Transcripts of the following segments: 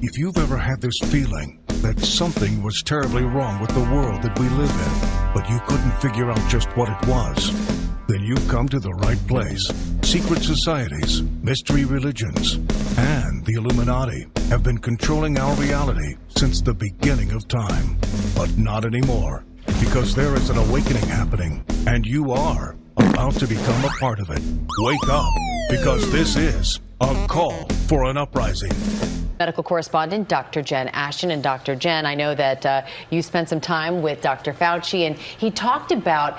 If you've ever had this feeling that something was terribly wrong with the world that we live in, but you couldn't figure out just what it was, then you've come to the right place. Secret societies, mystery religions, and the Illuminati have been controlling our reality since the beginning of time. But not anymore, because there is an awakening happening, and you are about to become a part of it. Wake up, because this is a call for an uprising. Medical correspondent Dr. Jen Ashton. And Dr. Jen, I know that you spent some time with Dr. Fauci, and he talked about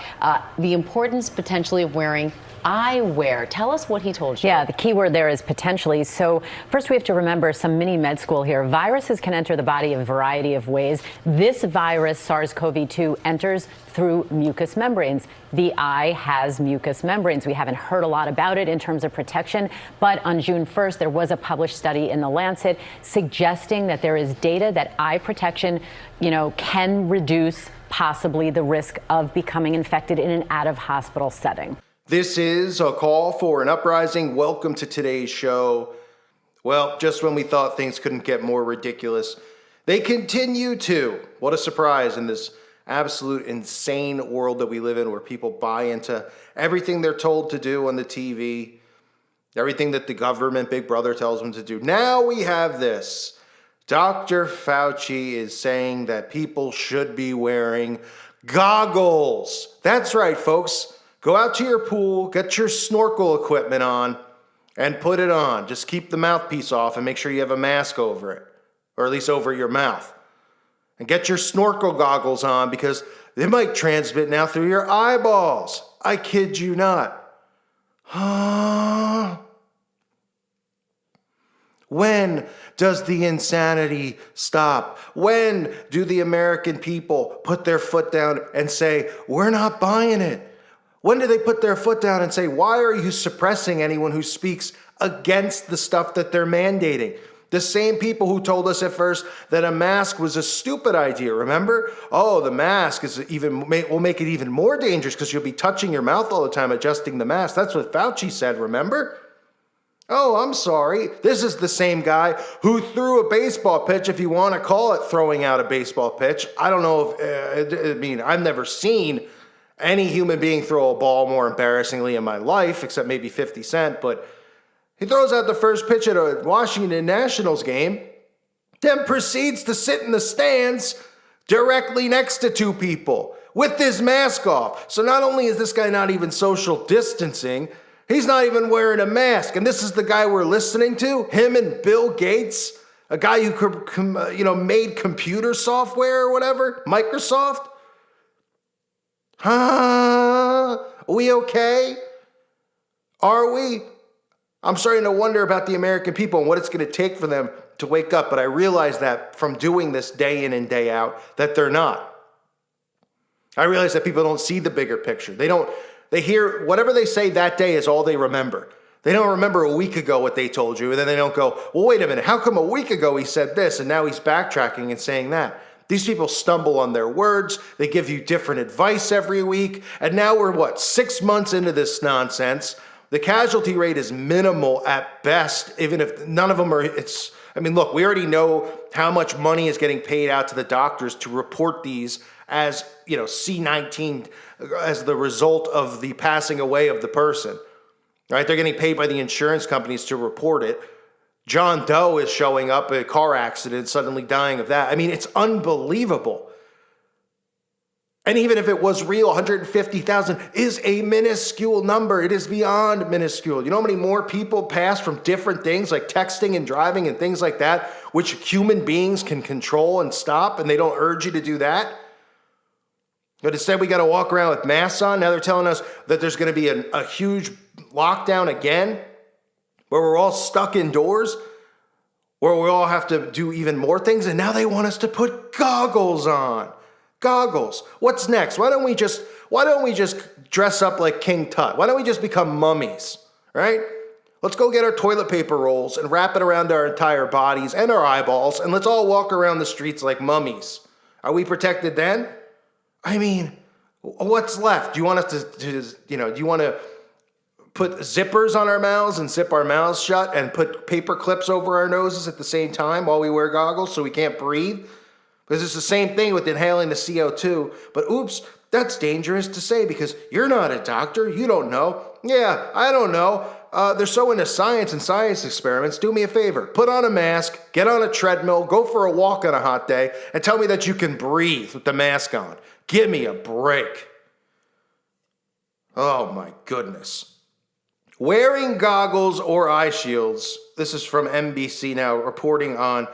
the importance potentially of wearing eyewear. Tell us what he told you. Yeah, the key word there is potentially. So first we have to remember some mini med school here. Viruses can enter the body a variety of ways. This virus, SARS-CoV-2, enters through mucous membranes. The eye has mucous membranes. We haven't heard a lot about it in terms of protection, but on June 1st, there was a published study in The Lancet suggesting that there is data that eye protection, can reduce possibly the risk of becoming infected in an out-of-hospital setting. This is a call for an uprising. Welcome to today's show. Well, just when we thought things couldn't get more ridiculous, they continue to. What a surprise in this absolute insane world that we live in, where people buy into everything they're told to do on the TV, everything that the government, Big Brother, tells them to do. Now we have this. Dr. Fauci is saying that people should be wearing goggles. That's right, folks. Go out to your pool, get your snorkel equipment on, and put it on. Just keep the mouthpiece off and make sure you have a mask over it, or at least over your mouth. And get your snorkel goggles on, because they might transmit now through your eyeballs. I kid you not. When does the insanity stop? When do the American people put their foot down and say, we're not buying it? When do they put their foot down and say, why are you suppressing anyone who speaks against the stuff that they're mandating? The same people who told us at first that a mask was a stupid idea, remember? Oh, the mask will make it even more dangerous because you'll be touching your mouth all the time adjusting the mask. That's what Fauci said, remember? Oh, I'm sorry. This is the same guy who threw a baseball pitch, if you want to call it throwing out a baseball pitch. I don't know if, I've never seen any human being throw a ball more embarrassingly in my life, except maybe 50 Cent, but he throws out the first pitch at a Washington Nationals game, then proceeds to sit in the stands directly next to two people with his mask off. So not only is this guy not even social distancing, he's not even wearing a mask. And this is the guy we're listening to, him and Bill Gates, a guy who made computer software or whatever, Microsoft. Are we okay? Are we? I'm starting to wonder about the American people and what it's going to take for them to wake up. But I realize that from doing this day in and day out, that they're not. I realize that people don't see the bigger picture. They hear whatever they say that day is all they remember. They don't remember a week ago what they told you. And then they don't go, well, wait a minute. How come a week ago he said this and now he's backtracking and saying that? These people stumble on their words. They give you different advice every week. And now we're, 6 months into this nonsense. The casualty rate is minimal at best, even if none of them are, look, we already know how much money is getting paid out to the doctors to report these as, C-19 as the result of the passing away of the person, right? They're getting paid by the insurance companies to report it. John Doe is showing up in a car accident, suddenly dying of that. It's unbelievable. And even if it was real, 150,000 is a minuscule number. It is beyond minuscule. You know how many more people pass from different things like texting and driving and things like that, which human beings can control and stop, and they don't urge you to do that? But instead, we got to walk around with masks on. Now they're telling us that there's going to be a huge lockdown again, where we're all stuck indoors, where we all have to do even more things. And now they want us to put goggles on. Goggles. What's next? Why don't we just dress up like King Tut? Why don't we just become mummies, right? Let's go get our toilet paper rolls and wrap it around our entire bodies and our eyeballs, and let's all walk around the streets like mummies. Are we protected then? What's left? Do you want us do you want to put zippers on our mouths and zip our mouths shut and put paper clips over our noses at the same time while we wear goggles so we can't breathe? Because it's the same thing with inhaling the CO2. But oops, that's dangerous to say because you're not a doctor. You don't know. Yeah, I don't know. They're so into science and science experiments. Do me a favor. Put on a mask, get on a treadmill, go for a walk on a hot day, and tell me that you can breathe with the mask on. Give me a break. Oh my goodness. Wearing goggles or eye shields. This is from NBC Now reporting on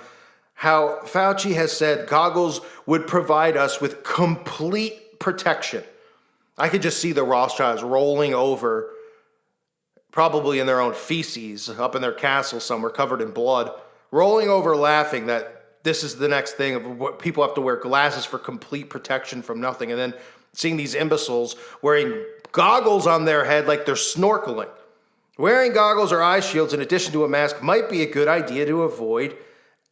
how Fauci has said goggles would provide us with complete protection. I could just see the Rothschilds rolling over, probably in their own feces, up in their castle somewhere covered in blood, rolling over laughing that this is the next thing of what people have to wear glasses for complete protection from nothing. And then seeing these imbeciles wearing goggles on their head like they're snorkeling. Wearing goggles or eye shields in addition to a mask might be a good idea to avoid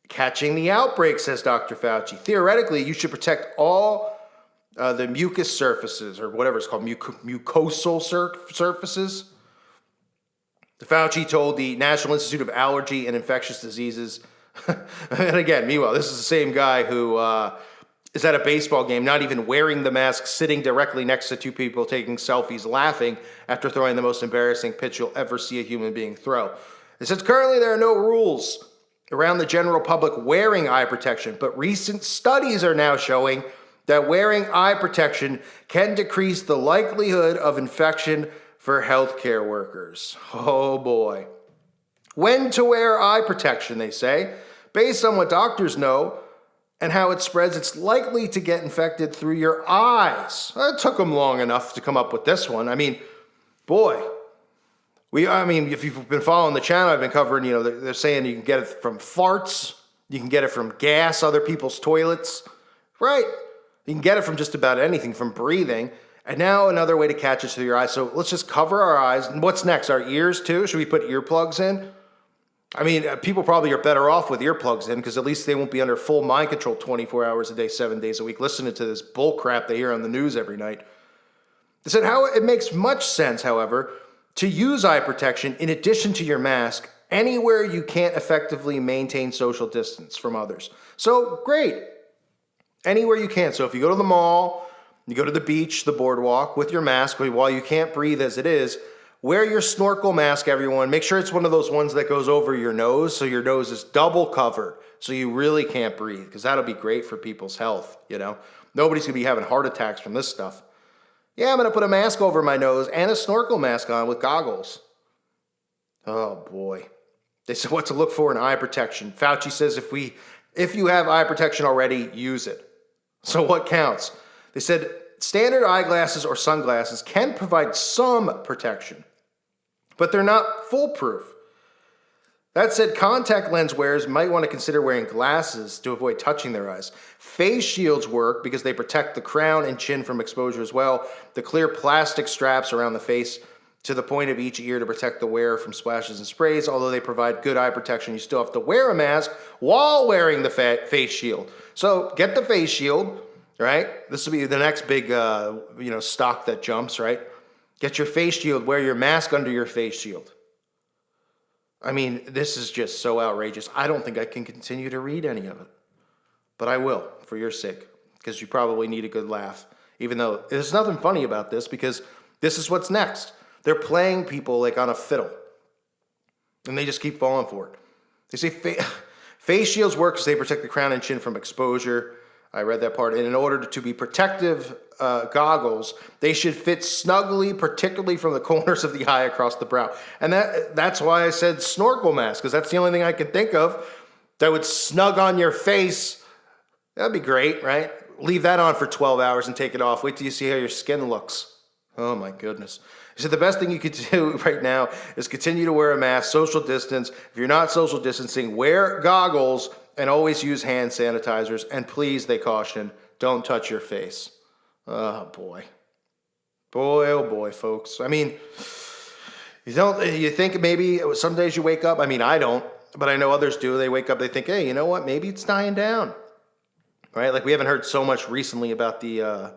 catching the outbreak, says Dr. Fauci. Theoretically, you should protect all the mucous surfaces, or whatever it's called, mucosal surfaces. The Fauci told the National Institute of Allergy and Infectious Diseases, and again, meanwhile, this is the same guy who is at a baseball game, not even wearing the mask, sitting directly next to two people taking selfies, laughing after throwing the most embarrassing pitch you'll ever see a human being throw. It says currently there are no rules around the general public wearing eye protection, but recent studies are now showing that wearing eye protection can decrease the likelihood of infection for healthcare workers. Oh boy. When to wear eye protection, they say. Based on what doctors know and how it spreads, it's likely to get infected through your eyes. It took them long enough to come up with this one. I mean, boy. If you've been following the channel, I've been covering, they're saying you can get it from farts, you can get it from gas, other people's toilets, right? You can get it from just about anything, from breathing. And now another way to catch it through your eyes. So let's just cover our eyes. And what's next? Our ears too? Should we put earplugs in? I mean, people probably are better off with earplugs in because at least they won't be under full mind control 24 hours a day, 7 days a week, listening to this bull crap they hear on the news every night. They said how it makes much sense, however, to use eye protection in addition to your mask anywhere you can't effectively maintain social distance from others. So great. Anywhere you can. So if you go to the mall, you go to the beach, the boardwalk with your mask, while you can't breathe as it is, wear your snorkel mask, everyone. Make sure it's one of those ones that goes over your nose so your nose is double covered so you really can't breathe because that'll be great for people's health, Nobody's going to be having heart attacks from this stuff. Yeah, I'm going to put a mask over my nose and a snorkel mask on with goggles. Oh, boy. They said what to look for in eye protection. Fauci says if you have eye protection already, use it. So what counts? They said standard eyeglasses or sunglasses can provide some protection, but they're not foolproof. That said, contact lens wearers might want to consider wearing glasses to avoid touching their eyes. Face shields work because they protect the crown and chin from exposure as well. The clear plastic straps around the face to the point of each ear to protect the wearer from splashes and sprays. Although they provide good eye protection, you still have to wear a mask while wearing the face shield. So get the face shield, right? This will be the next big, stock that jumps, right? Get your face shield, wear your mask under your face shield. I mean, this is just so outrageous. I don't think I can continue to read any of it. But I will, for your sake, because you probably need a good laugh. Even though there's nothing funny about this, because this is what's next. They're playing people like on a fiddle. And they just keep falling for it. They say face shields work because they protect the crown and chin from exposure. I read that part. And in order to be protective goggles, they should fit snugly, particularly from the corners of the eye across the brow. And that's why I said snorkel mask, because that's the only thing I can think of that would snug on your face. That'd be great, right? Leave that on for 12 hours and take it off. Wait till you see how your skin looks. Oh my goodness. So the best thing you could do right now is continue to wear a mask, social distance. If you're not social distancing, wear goggles and always use hand sanitizers. And please, they caution, don't touch your face. Oh boy. Boy, oh boy, folks. I mean, you think maybe some days you wake up, I mean, I don't, but I know others do. They wake up, they think, hey, you know what? Maybe it's dying down. Right? Like we haven't heard so much recently about the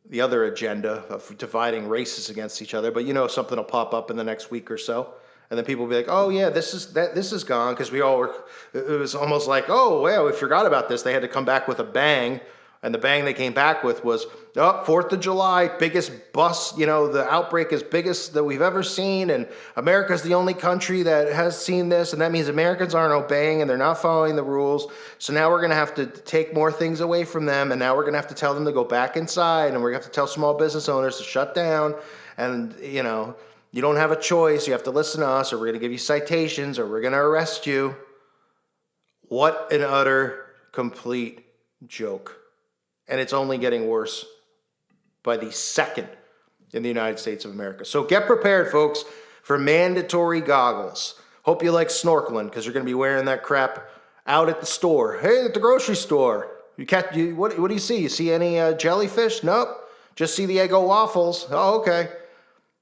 the other agenda of dividing races against each other. But something will pop up in the next week or so, and then people will be like, "Oh yeah, this is gone," because we all were. It was almost like, "Oh well, we forgot about this." They had to come back with a bang, and the bang they came back with was, "Oh, 4th of July, biggest bust. The outbreak is biggest that we've ever seen, and America's the only country that has seen this, and that means Americans aren't obeying and they're not following the rules. So now we're gonna have to take more things away from them, and now we're gonna have to tell them to go back inside, and we're gonna have to tell small business owners to shut down, and you don't have a choice. You have to listen to us, or we're gonna give you citations, or we're gonna arrest you." What an utter, complete joke. And it's only getting worse by the second in the United States of America. So get prepared, folks, for mandatory goggles. Hope you like snorkeling, because you're going to be wearing that crap out at the store. Hey, at the grocery store. What do you see? You see any jellyfish? Nope. Just see the Eggo waffles. Oh, okay.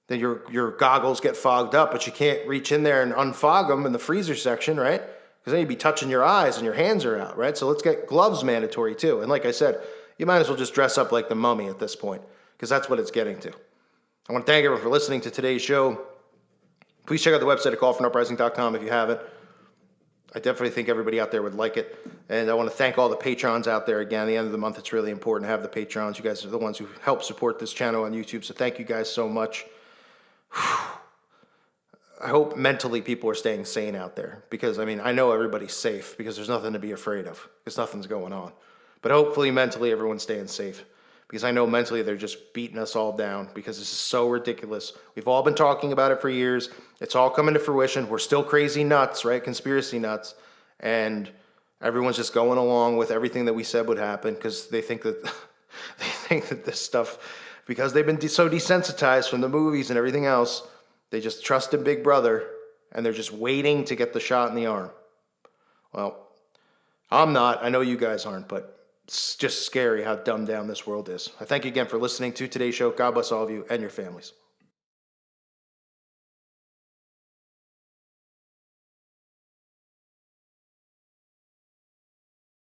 Then your goggles get fogged up, but you can't reach in there and unfog them in the freezer section, right? Because then you'd be touching your eyes and your hands are out, right? So let's get gloves mandatory too. And like I said, you might as well just dress up like the mummy at this point, because that's what it's getting to. I want to thank everyone for listening to today's show. Please check out the website at callfornuprising.com if you haven't. I definitely think everybody out there would like it. And I want to thank all the patrons out there. Again, at the end of the month, it's really important to have the patrons. You guys are the ones who help support this channel on YouTube, so thank you guys so much. I hope mentally people are staying sane out there, because, I know everybody's safe, because there's nothing to be afraid of, because nothing's going on. But hopefully mentally everyone's staying safe, because I know mentally they're just beating us all down, because this is so ridiculous. We've all been talking about it for years. It's all coming to fruition. We're still crazy nuts, right? Conspiracy nuts. And everyone's just going along with everything that we said would happen, because they think that this stuff, because they've been so desensitized from the movies and everything else, they just trust in Big Brother, and they're just waiting to get the shot in the arm. Well, I'm not. I know you guys aren't, but it's just scary how dumbed down this world is. I thank you again for listening to today's show. God bless all of you and your families.